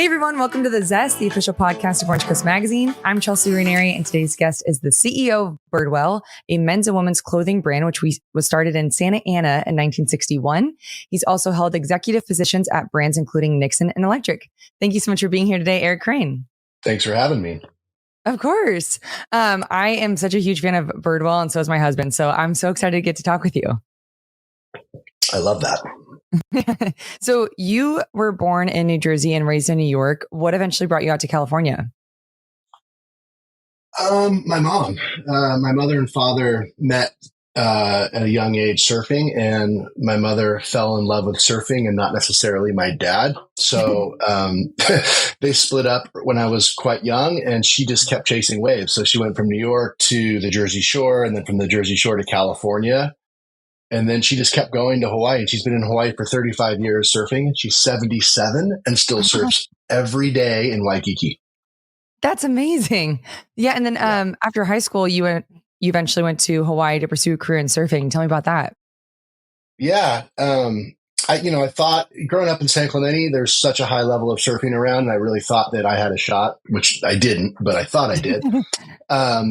Hey everyone, welcome to The Zest, the official podcast of Orange Coast Magazine. I'm Chelsea Ranieri, and today's guest is the CEO of Birdwell, a men's and women's clothing brand which was started in Santa Ana in 1961. He's also held executive positions at brands including Nixon and Electric. Thank you so much for being here today, Eric Crane. Thanks for having me. Of course. I am such a huge fan of Birdwell, and so is my husband. So I'm so excited to get to talk with you. I love that. So you were born in New Jersey and raised in New York. What eventually brought you out to California? My mom, my mother and father met at a young age surfing, and my mother fell in love with surfing and not necessarily my dad. So they split up when I was quite young, and she just kept chasing waves. So she went from New York to the Jersey Shore, and then from the Jersey Shore to California. And then she just kept going to Hawaii, and she's been in Hawaii for 35 years surfing. She's 77 and still surfs every day in Waikiki. That's amazing. Yeah. And then after high school, you eventually went to Hawaii to pursue a career in surfing. Tell me about that. Yeah. I thought growing up in San Clemente, there's such a high level of surfing around. And I really thought that I had a shot, which I didn't, but I thought I did.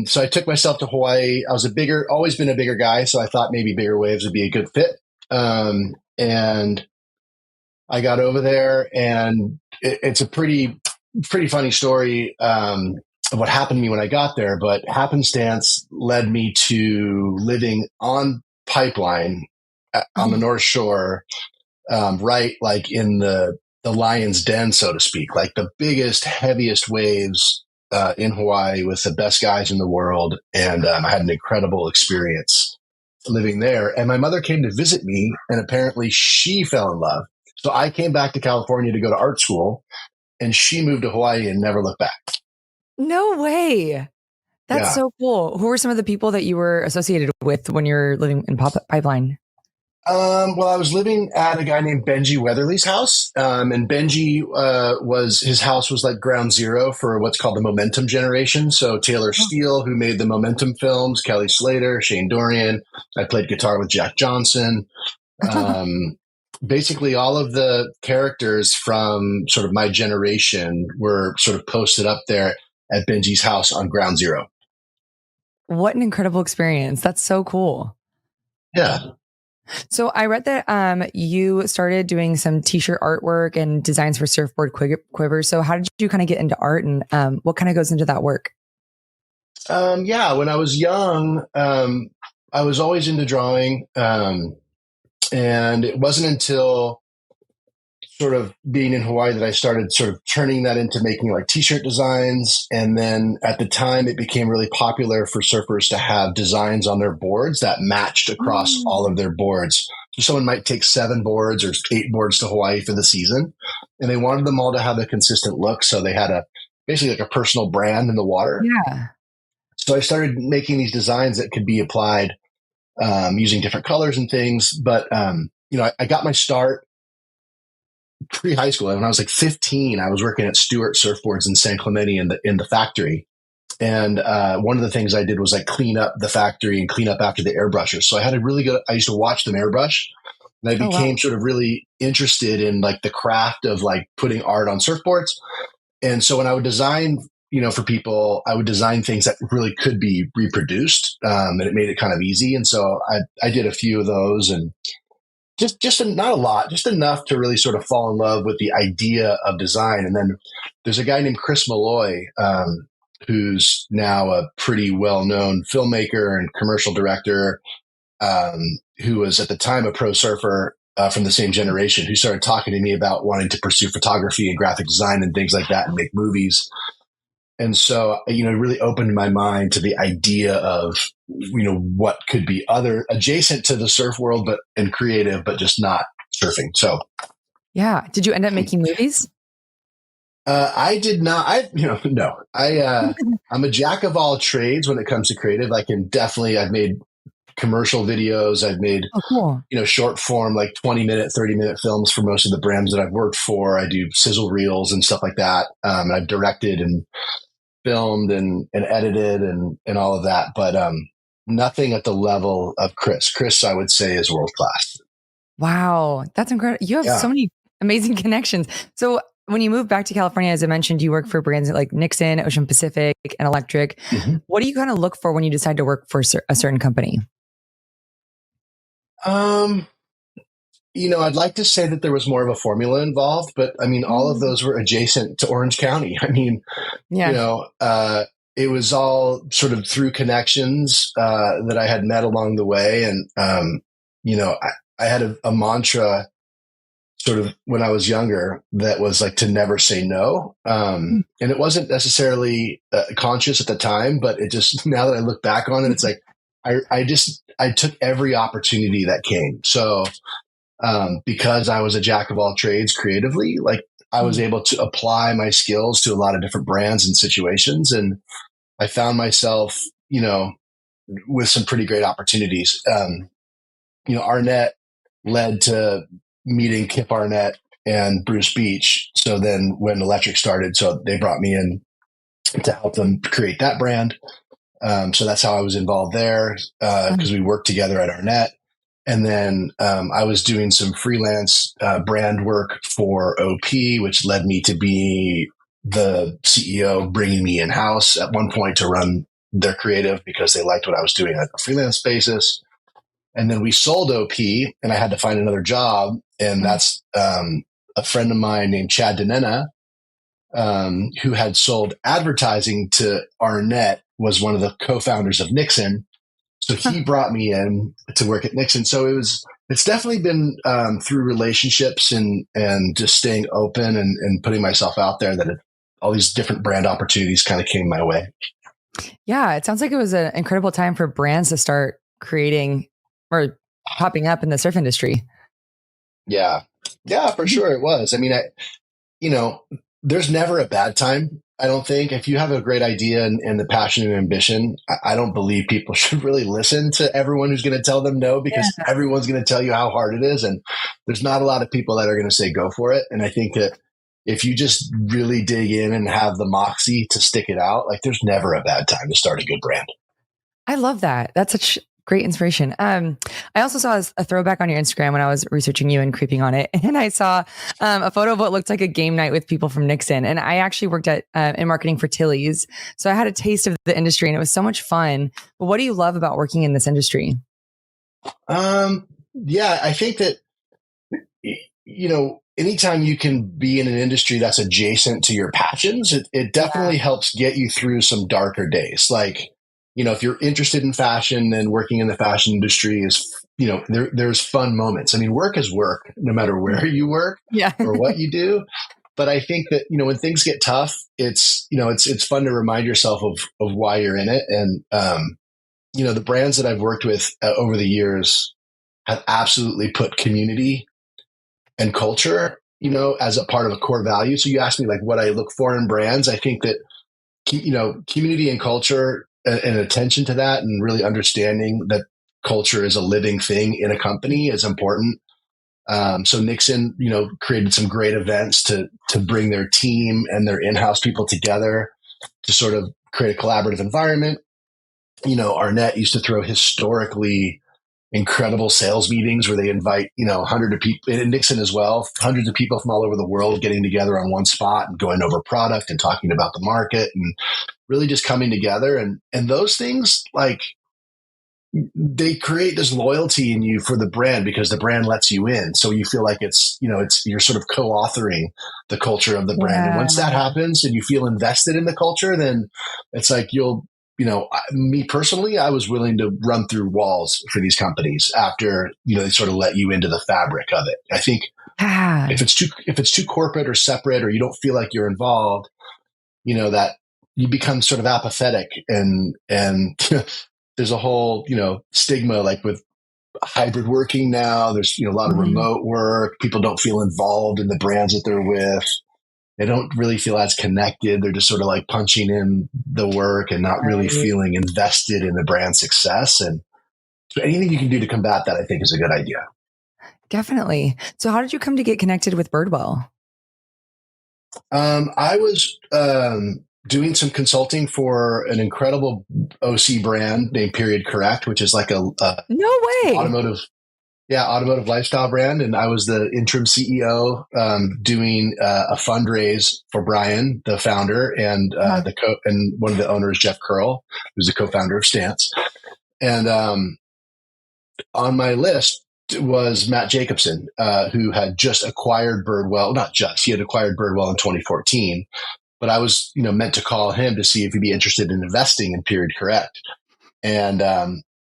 So I took myself to Hawaii. I was always been a bigger guy. So I thought maybe bigger waves would be a good fit. And I got over there, and it's a pretty funny story of what happened to me when I got there, but happenstance led me to living on pipeline on the North Shore, right like in the lion's den, so to speak, like the biggest, heaviest waves in Hawaii with the best guys in the world. And I had an incredible experience living there. And my mother came to visit me, and apparently she fell in love. So I came back to California to go to art school, and she moved to Hawaii and never looked back. No way. That's so cool. Who were some of the people that you were associated with when you were living in Pipeline? Well, I was living at a guy named Benji Weatherly's house. And Benji, his house was like ground zero for what's called the Momentum generation. So Taylor Steele, who made the Momentum films, Kelly Slater, Shane Dorian. I played guitar with Jack Johnson. Basically all of the characters from sort of my generation were sort of posted up there at Benji's house on ground zero. What an incredible experience. That's so cool. Yeah. So I read that you started doing some t-shirt artwork and designs for surfboard quivers. So how did you kind of get into art, and what kind of goes into that work? When I was young, I was always into drawing. And it wasn't until sort of being in Hawaii that I started sort of turning that into making like t-shirt designs. And then at the time, it became really popular for surfers to have designs on their boards that matched across all of their boards. So someone might take 7 boards or 8 boards to Hawaii for the season, and they wanted them all to have a consistent look. So they had basically like a personal brand in the water. Yeah. So I started making these designs that could be applied using different colors and things. But, I got my start pre-high school. When I was like 15, I was working at Stewart Surfboards in San Clemente in the factory. And one of the things I did was like clean up the factory and clean up after the airbrushers. So I used to watch them airbrush, and I became sort of really interested in like the craft of like putting art on surfboards. And so when I would design, for people, I would design things that really could be reproduced, and it made it kind of easy. And so I did a few of those, and just not a lot, just enough to really sort of fall in love with the idea of design. And then there's a guy named Chris Malloy, who's now a pretty well-known filmmaker and commercial director, who was at the time a pro surfer from the same generation, who started talking to me about wanting to pursue photography and graphic design and things like that and make movies. And so, it really opened my mind to the idea of, what could be other adjacent to the surf world, and creative, but just not surfing. So, yeah. Did you end up making movies? I did not. No. I'm a jack of all trades when it comes to creative. I've made commercial videos. I've made, short form, like 20-minute, 30-minute films for most of the brands that I've worked for. I do sizzle reels and stuff like that. I've directed and filmed and edited and all of that, but nothing at the level of Chris. Chris, I would say, is world class. Wow. That's incredible. You have so many amazing connections. So when you moved back to California, as I mentioned, you work for brands like Nixon, Ocean Pacific, and Electric. Mm-hmm. What do you kind of look for when you decide to work for a certain company? I'd like to say that there was more of a formula involved, but I mean, all of those were adjacent to Orange County. I mean, it was all sort of through connections that I had met along the way. And, I had a mantra sort of when I was younger that was like to never say no. And it wasn't necessarily conscious at the time, but it just, now that I look back on it, it's like, I took every opportunity that came. So, because I was a jack of all trades creatively, like I was able to apply my skills to a lot of different brands and situations. And I found myself, with some pretty great opportunities. Arnett led to meeting Kip Arnett and Bruce Beach. So then when Electric started, so they brought me in to help them create that brand. So that's how I was involved there because we worked together at Arnett. And then I was doing some freelance brand work for OP, which led me to be the CEO, bringing me in-house at one point to run their creative because they liked what I was doing on a freelance basis. And then we sold OP and I had to find another job. And that's a friend of mine named Chad Denena, who had sold advertising to Arnett, was one of the co-founders of Nixon. So he brought me in to work at Nixon. So it's definitely been through relationships and just staying open and putting myself out there that all these different brand opportunities kind of came my way. Yeah, it sounds like it was an incredible time for brands to start creating or popping up in the surf industry. Yeah, for sure it was. I mean, there's never a bad time. I don't think if you have a great idea and the passion and ambition, I don't believe people should really listen to everyone who's going to tell them no, because everyone's going to tell you how hard it is. And there's not a lot of people that are going to say go for it. And I think that if you just really dig in and have the moxie to stick it out, like there's never a bad time to start a good brand. I love that. That's such great inspiration. I also saw a throwback on your Instagram when I was researching you and creeping on it. And I saw a photo of what looked like a game night with people from Nixon. And I actually worked in marketing for Tilly's. So I had a taste of the industry and it was so much fun. But what do you love about working in this industry? I think that, anytime you can be in an industry that's adjacent to your passions, it definitely helps get you through some darker days. Like, if you're interested in fashion, then working in the fashion industry is, there's fun moments. I mean, work is work, no matter where you work or what you do. But I think that, when things get tough, it's fun to remind yourself of why you're in it. And, the brands that I've worked with over the years have absolutely put community and culture, as a part of a core value. So you asked me like what I look for in brands. I think that, community and culture and attention to that and really understanding that culture is a living thing in a company is important. So Nixon, created some great events to bring their team and their in-house people together to sort of create a collaborative environment. Arnett used to throw historically incredible sales meetings where they invite, hundreds of people, and Nixon as well, hundreds of people from all over the world getting together on one spot and going over product and talking about the market and really just coming together. And those things, like, they create this loyalty in you for the brand because the brand lets you in. So you feel like you're sort of co-authoring the culture of the brand. And once that happens and you feel invested in the culture, then it's like me personally, I was willing to run through walls for these companies after, they sort of let you into the fabric of it. I think if it's too corporate or separate, or you don't feel like you're involved, that you become sort of apathetic and there's a whole, stigma, like with hybrid working now, there's, a lot of remote work. People don't feel involved in the brands that they're with. They don't really feel as connected. They're just sort of like punching in the work and not really feeling invested in the brand success. And so anything you can do to combat that, I think, is a good idea. Definitely. So how did you come to get connected with Birdwell? I was doing some consulting for an incredible OC brand named Period Correct, which is like a no way automotive. Yeah, automotive lifestyle brand, and I was the interim CEO, doing a fundraise for Brian, the founder, and and one of the owners, Jeff Curl, who's the co-founder of Stance. And on my list was Matt Jacobson, who had just acquired Birdwell. Not just, he had acquired Birdwell in 2014. But I was, meant to call him to see if he'd be interested in investing in Period Correct. And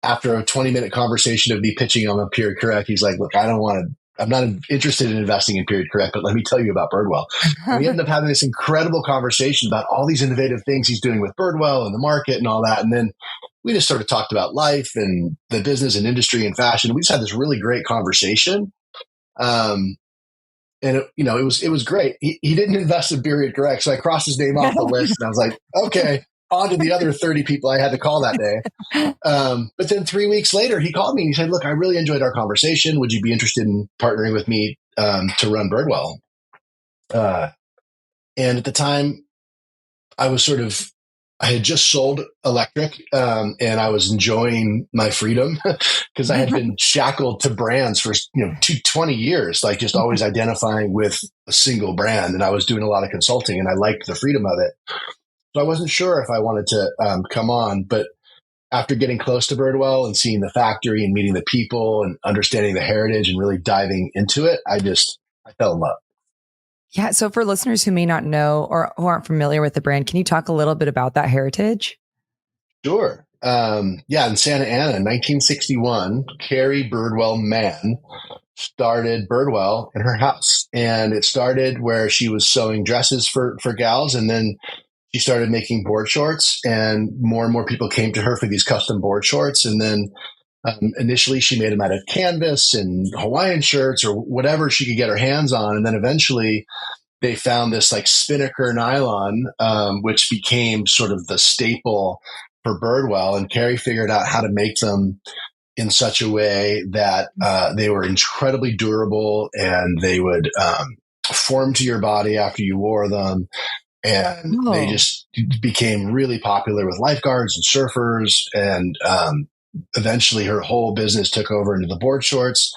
after a 20-minute conversation of me pitching on a Period Correct, he's like, look, I'm not interested in investing in Period Correct, but let me tell you about Birdwell. And we ended up having this incredible conversation about all these innovative things he's doing with Birdwell and the market and all that. And then we just sort of talked about life and the business and industry and fashion. We just had this really great conversation. And it was great. He didn't invest in Period Correct. So I crossed his name off the list and I was like, okay, on to the other 30 people I had to call that day. But then 3 weeks later, he called me and he said, look, I really enjoyed our conversation. Would you be interested in partnering with me to run Birdwell? And at the time, I had just sold Electric, and I was enjoying my freedom because I had been shackled to brands for 20 years, like just always identifying with a single brand. And I was doing a lot of consulting and I liked the freedom of it. So I wasn't sure if I wanted to come on, but after getting close to Birdwell and seeing the factory and meeting the people and understanding the heritage and really diving into it, I fell in love. Yeah. So for listeners who may not know or who aren't familiar with the brand, can you talk a little bit about that heritage? Sure. In Santa Ana in 1961, Carrie Birdwell Mann started Birdwell in her house. And it started where she was sewing dresses for gals. And then she started making board shorts, and more people came to her for these custom board shorts. And then initially she made them out of canvas and Hawaiian shirts or whatever she could get her hands on. And then eventually they found this like spinnaker nylon, which became sort of the staple for Birdwell. And Carrie figured out how to make them in such a way that they were incredibly durable and they would form to your body after you wore them. And they just became really popular with lifeguards and surfers. And eventually her whole business took over into the board shorts.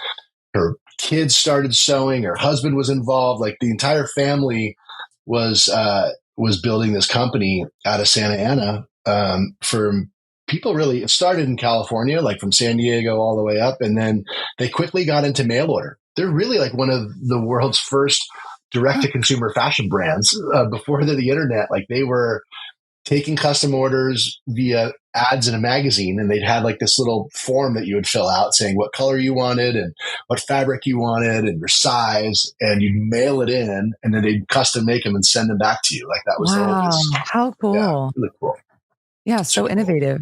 Her kids started sewing. Her husband was involved. Like the entire family was building this company out of Santa Ana for people. Really, it started in California, like from San Diego all the way up. And then they quickly got into mail order. They're really like one of the world's first direct-to-consumer fashion brands. Before the internet, like they were taking custom orders via ads in a magazine, and they'd had like this little form that you would fill out saying what color you wanted and what fabric you wanted and your size, and you'd mail it in, and then they'd custom make them and send them back to you. Like that was how cool. Yeah, really cool. Yeah, so innovative.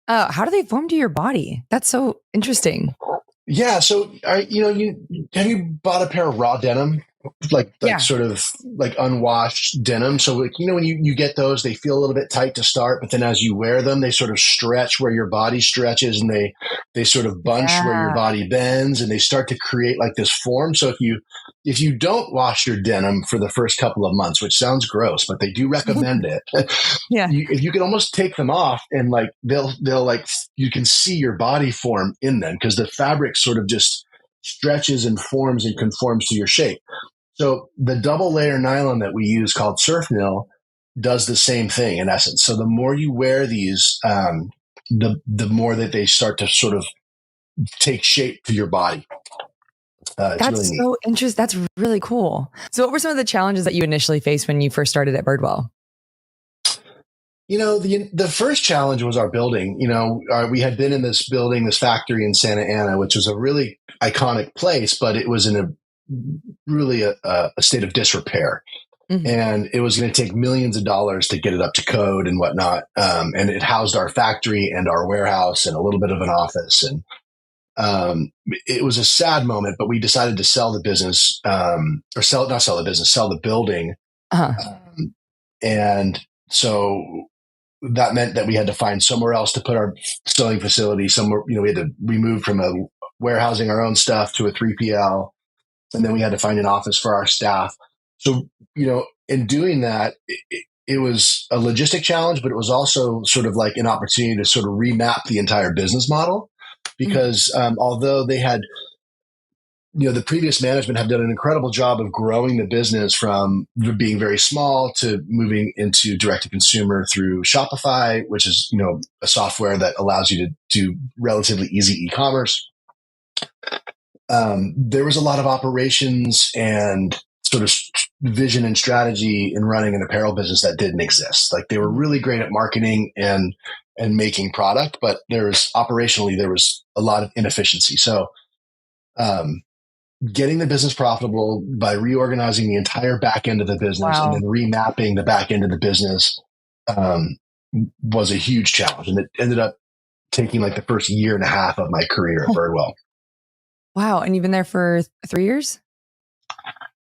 How do they form to your body? That's so interesting. Yeah, so have you bought a pair of raw denim? Sort of like unwashed denim. So when you get those, they feel a little bit tight to start, but then as you wear them, they sort of stretch where your body stretches, and they sort of bunch where your body bends, and they start to create like this form. So if you don't wash your denim for the first couple of months, which sounds gross, but they do recommend it. Yeah. If you can almost take them off, and like they'll like, you can see your body form in them because the fabric sort of just stretches and forms and conforms to your shape. So the double layer nylon that we use called surf nil does the same thing in essence. So the more you wear these, the more that they start to sort of take shape to your body. That's really so interesting. That's really cool. So what were some of the challenges that you initially faced when you first started at Birdwell? The first challenge was our building. We had been in this building, this factory in Santa Ana, which was a really iconic place, but it was in a state of disrepair. Mm-hmm. And it was going to take millions of dollars to get it up to code and whatnot. And it housed our factory and our warehouse and a little bit of an office. And it was a sad moment, but we decided to sell the business, sell the building. Uh-huh. And so that meant that we had to find somewhere else to put our sewing facility somewhere. We had to remove from a warehousing our own stuff to a 3PL. And then we had to find an office for our staff. So, in doing that, it was a logistic challenge, but it was also sort of like an opportunity to sort of remap the entire business model because although they had the previous management have done an incredible job of growing the business from being very small to moving into direct to consumer through Shopify, which is, a software that allows you to do relatively easy e-commerce. There was a lot of operations and sort of vision and strategy in running an apparel business that didn't exist. Like they were really great at marketing and making product, but there was a lot of inefficiency. So, getting the business profitable by reorganizing the entire back end of the business and then remapping the back end of the business was a huge challenge. And it ended up taking like the first year and a half of my career at Birdwell. Wow. And you've been there for 3 years?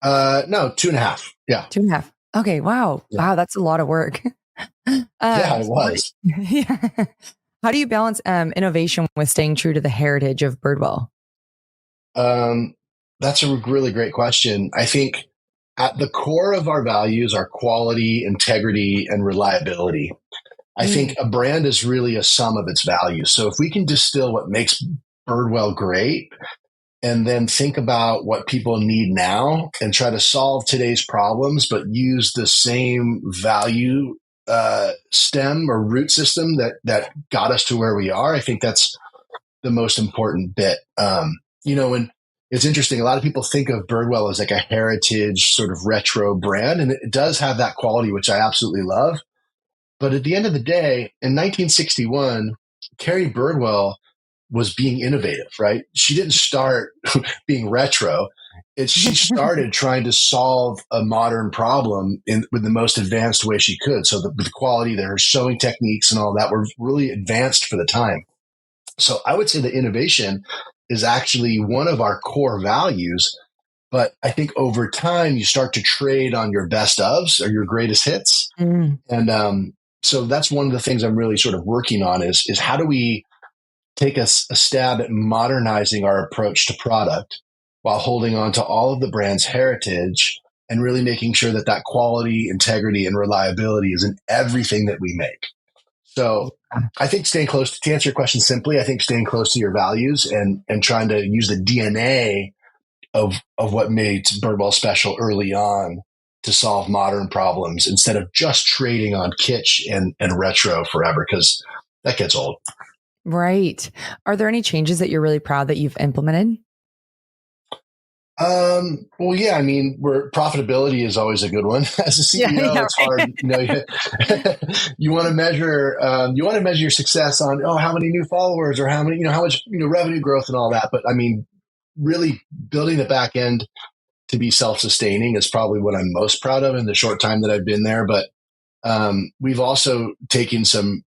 No, 2.5. Yeah. 2.5. Okay. Wow. Yeah. Wow. That's a lot of work. Yeah, it was. Yeah. How do you balance innovation with staying true to the heritage of Birdwell? That's a really great question. I think at the core of our values are quality, integrity, and reliability. I think a brand is really a sum of its values. So if we can distill what makes Birdwell great and then think about what people need now and try to solve today's problems, but use the same value stem or root system that got us to where we are, I think that's the most important bit. When it's interesting, a lot of people think of Birdwell as like a heritage sort of retro brand, and it does have that quality, which I absolutely love. But at the end of the day, in 1961, Carrie Birdwell was being innovative, right? She didn't start being retro. She started trying to solve a modern problem with the most advanced way she could. So the quality, her sewing techniques and all that were really advanced for the time. So I would say the innovation is actually one of our core values. But I think over time, you start to trade on your best ofs or your greatest hits. And so that's one of the things I'm really sort of working on is how do we take a stab at modernizing our approach to product while holding on to all of the brand's heritage and really making sure that quality, integrity, and reliability is in everything that we make. So I think staying close, to answer your question simply, I think staying close to your values and trying to use the DNA of what made Birdwell special early on to solve modern problems instead of just trading on kitsch and retro forever, because that gets old. Right. Are there any changes that you're really proud that you've implemented? Well, yeah, I mean, profitability is always a good one. As a CEO, it's hard. You want to measure, your success on, how many new followers or how much, revenue growth and all that. But I mean, really building the back end to be self-sustaining is probably what I'm most proud of in the short time that I've been there. But, we've also taken some,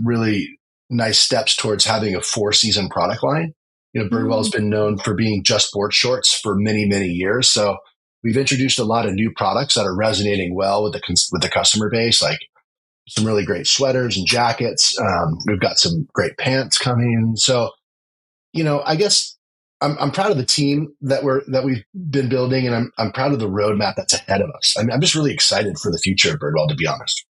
really nice steps towards having a 4-season product line. Birdwell's been known for being just board shorts for many, many years. So we've introduced a lot of new products that are resonating well with the customer base, like some really great sweaters and jackets. We've got some great pants coming. So, I guess I'm proud of the team that we've been building, and I'm proud of the roadmap that's ahead of us. I mean, I'm just really excited for the future of Birdwell, to be honest.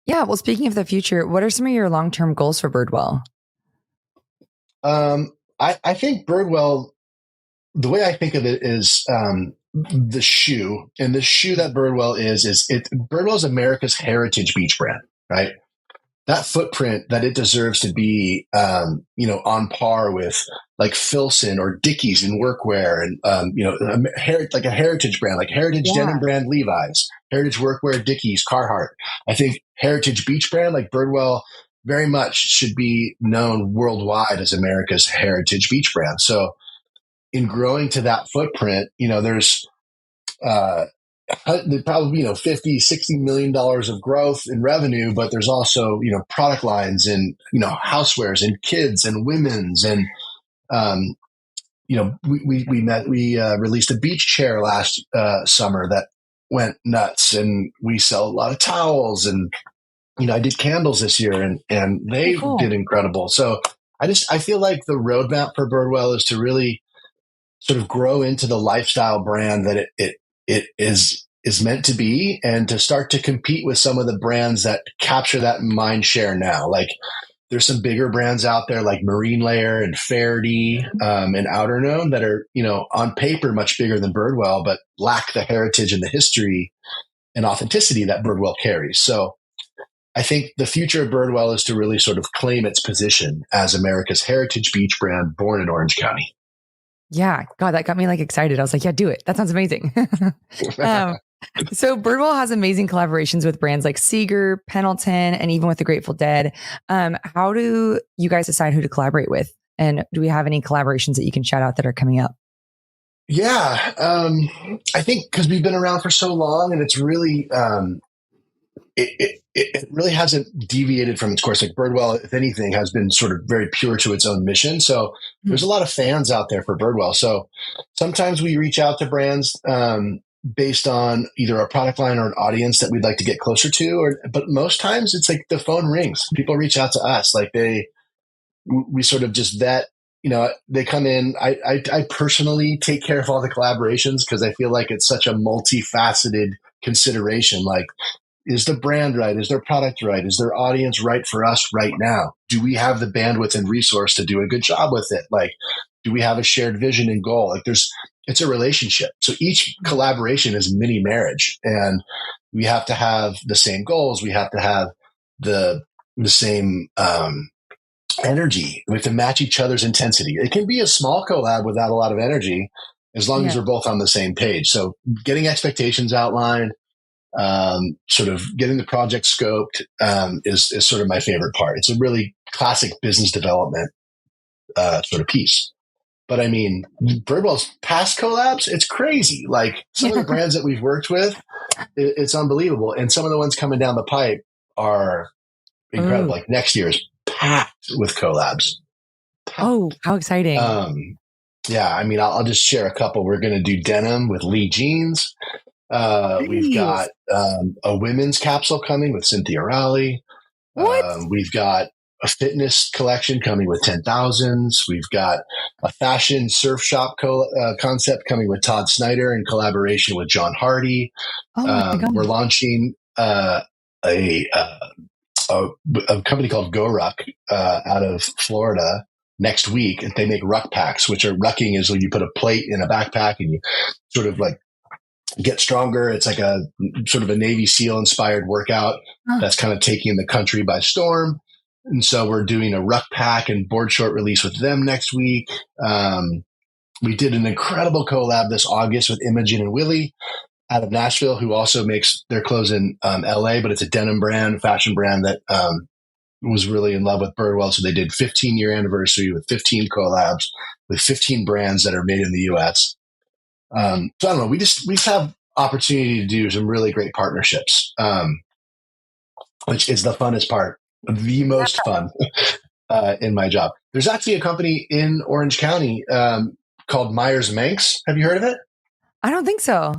Yeah. Well, speaking of the future, what are some of your long-term goals for Birdwell? I think Birdwell, the way I think of it is the shoe, and the shoe that Birdwell Birdwell's America's heritage beach brand, right? That footprint that it deserves to be, on par with like Filson or Dickies in workwear, and like a heritage brand, like heritage denim brand Levi's, heritage workwear Dickies, Carhartt. I think heritage beach brand like Birdwell very much should be known worldwide as America's heritage beach brand. So in growing to that footprint, there's probably, $50-60 million of growth in revenue, but there's also, product lines and, housewares and kids and women's. And, we released a beach chair last summer that went nuts, and we sell a lot of towels, and I did candles this year, and they did incredible. So I feel like the roadmap for Birdwell is to really sort of grow into the lifestyle brand that it is meant to be, and to start to compete with some of the brands that capture that mind share now. Like, There's some bigger brands out there like Marine Layer and Faraday and Outerknown that are, on paper much bigger than Birdwell, but lack the heritage and the history and authenticity that Birdwell carries. So I think the future of Birdwell is to really sort of claim its position as America's heritage beach brand born in Orange County. Yeah. God, that got me like excited. I was like, yeah, do it. That sounds amazing. So Birdwell has amazing collaborations with brands like Seeger, Pendleton, and even with the Grateful Dead. How do you guys decide who to collaborate with? And do we have any collaborations that you can shout out that are coming up? Yeah. I think because we've been around for so long and it's really, it really hasn't deviated from its course. Like Birdwell, if anything, has been sort of very pure to its own mission. So there's a lot of fans out there for Birdwell. So sometimes we reach out to brands based on either a product line or an audience that we'd like to get closer to. But most times it's like the phone rings. People reach out to us. Like we sort of just vet. They come in. I personally take care of all the collaborations because I feel like it's such a multifaceted consideration. Like, is the brand right? Is their product right? Is their audience right for us right now? Do we have the bandwidth and resource to do a good job with it? Like, do we have a shared vision and goal? Like it's a relationship. So each collaboration is mini marriage and we have to have the same goals. We have to have the same, energy. We have to match each other's intensity. It can be a small collab without a lot of energy as long as we're both on the same page. So getting expectations outlined, sort of getting the project scoped is sort of my favorite part. It's a really classic business development sort of piece. But I mean, Birdwell's past collabs, it's crazy. Like some of the brands that we've worked with, it's unbelievable. And some of the ones coming down the pipe are incredible. Like next year is packed with collabs. Oh, how exciting. Yeah, I mean, I'll just share a couple. We're going to do denim with Lee Jeans. We've got a women's capsule coming with Cynthia Rowley. What? We've got a fitness collection coming with 10,000s. We've got a fashion surf shop concept coming with Todd Snyder in collaboration with John Hardy. Oh my God. We're launching a company called Go Ruck out of Florida next week. And they make ruck packs, which are rucking is when you put a plate in a backpack and you sort of like get stronger. It's like a sort of a Navy SEAL inspired workout that's kind of taking the country by storm. And so we're doing a ruck pack and board short release with them next week. We did an incredible collab this August with Imogen and Willie out of Nashville, who also makes their clothes in LA, but it's a denim brand, fashion brand that was really in love with Birdwell. So they did 15-year anniversary with 15 collabs with 15 brands that are made in the US. So I don't know. We just have opportunity to do some really great partnerships, which is the funnest part, the most fun in my job. There's actually a company in Orange County called Myers Manx. Have you heard of it? I don't think so.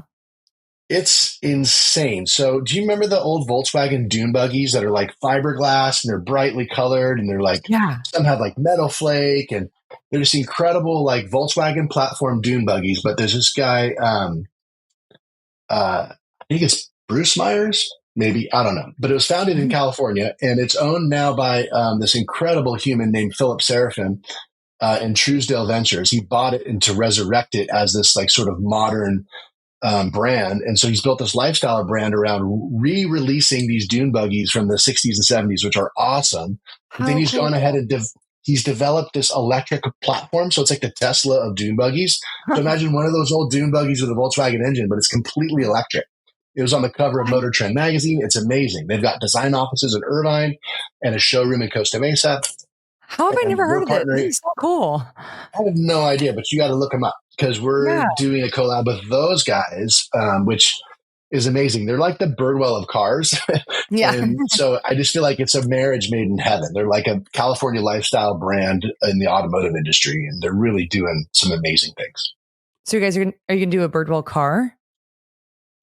It's insane. So do you remember the old Volkswagen dune buggies that are like fiberglass and they're brightly colored and they're like, some have like metal flake and they're just incredible, like Volkswagen platform dune buggies. But there's this guy, I think it's Bruce Myers, maybe, I don't know, but it was founded in California and it's owned now by this incredible human named Philip Seraphin in Truesdale Ventures. He bought it and to resurrect it as this like sort of modern brand. And so he's built this lifestyle brand around re-releasing these dune buggies from the 60s and 70s, which are awesome. But then he's gone ahead and he's developed this electric platform. So it's like the Tesla of dune buggies. So imagine one of those old dune buggies with a Volkswagen engine, but it's completely electric. It was on the cover of Motor Trend magazine. It's amazing. They've got design offices in Irvine and a showroom in Costa Mesa. How have I never heard of it? This is so cool. I have no idea, but you got to look them up because we're doing a collab with those guys, which is amazing. They're like the Birdwell of cars. And so I just feel like it's a marriage made in heaven. They're like a California lifestyle brand in the automotive industry, and they're really doing some amazing things. So you guys are you going to do a Birdwell car?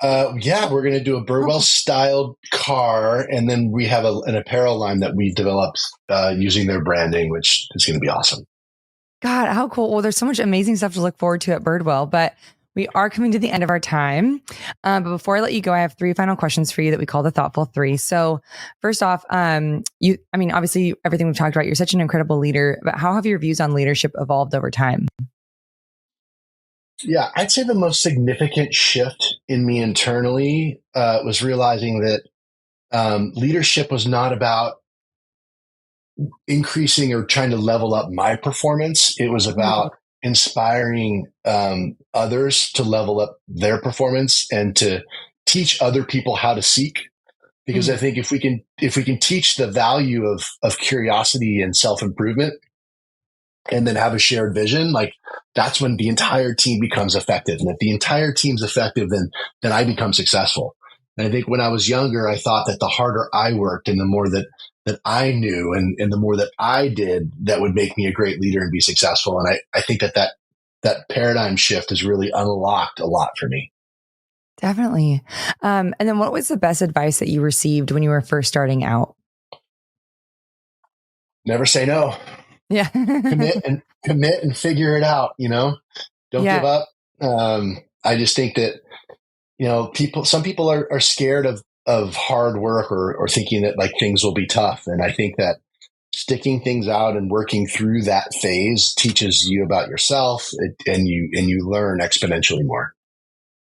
Yeah, we're going to do a Birdwell styled car. And then we have an apparel line that we developed using their branding, which is going to be awesome. God, how cool. Well, there's so much amazing stuff to look forward to at Birdwell, but We are coming to the end of our time. But before I let you go, I have three final questions for you that we call the thoughtful three. So first off, obviously everything we've talked about, you're such an incredible leader, but how have your views on leadership evolved over time? Yeah, I'd say the most significant shift in me internally was realizing that leadership was not about increasing or trying to level up my performance. It was about inspiring others to level up their performance and to teach other people how to seek. Because I think if we can teach the value of curiosity and self-improvement and then have a shared vision, like that's when the entire team becomes effective. And if the entire team's effective, then I become successful. And I think when I was younger, I thought that the harder I worked and the more that I knew and the more that I did, that would make me a great leader and be successful. And I think that paradigm shift has really unlocked a lot for me. Definitely. And then what was the best advice that you received when you were first starting out? Never say no. Yeah. commit and figure it out, don't give up. I just think that, some people are scared of hard work or thinking that like things will be tough. And I think that sticking things out and working through that phase teaches you about yourself and you learn exponentially more.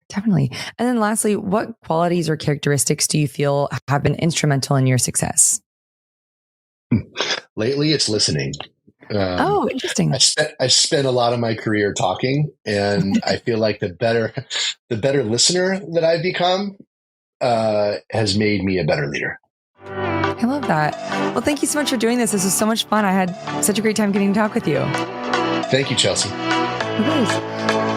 Definitely. And then lastly, what qualities or characteristics do you feel have been instrumental in your success? Lately, it's listening. Interesting. I spent a lot of my career talking, and I feel like the better listener that I've become has made me a better leader. I love that. Well, thank you so much for doing this. This was so much fun. I had such a great time getting to talk with you. Thank you, Chelsea. Of course.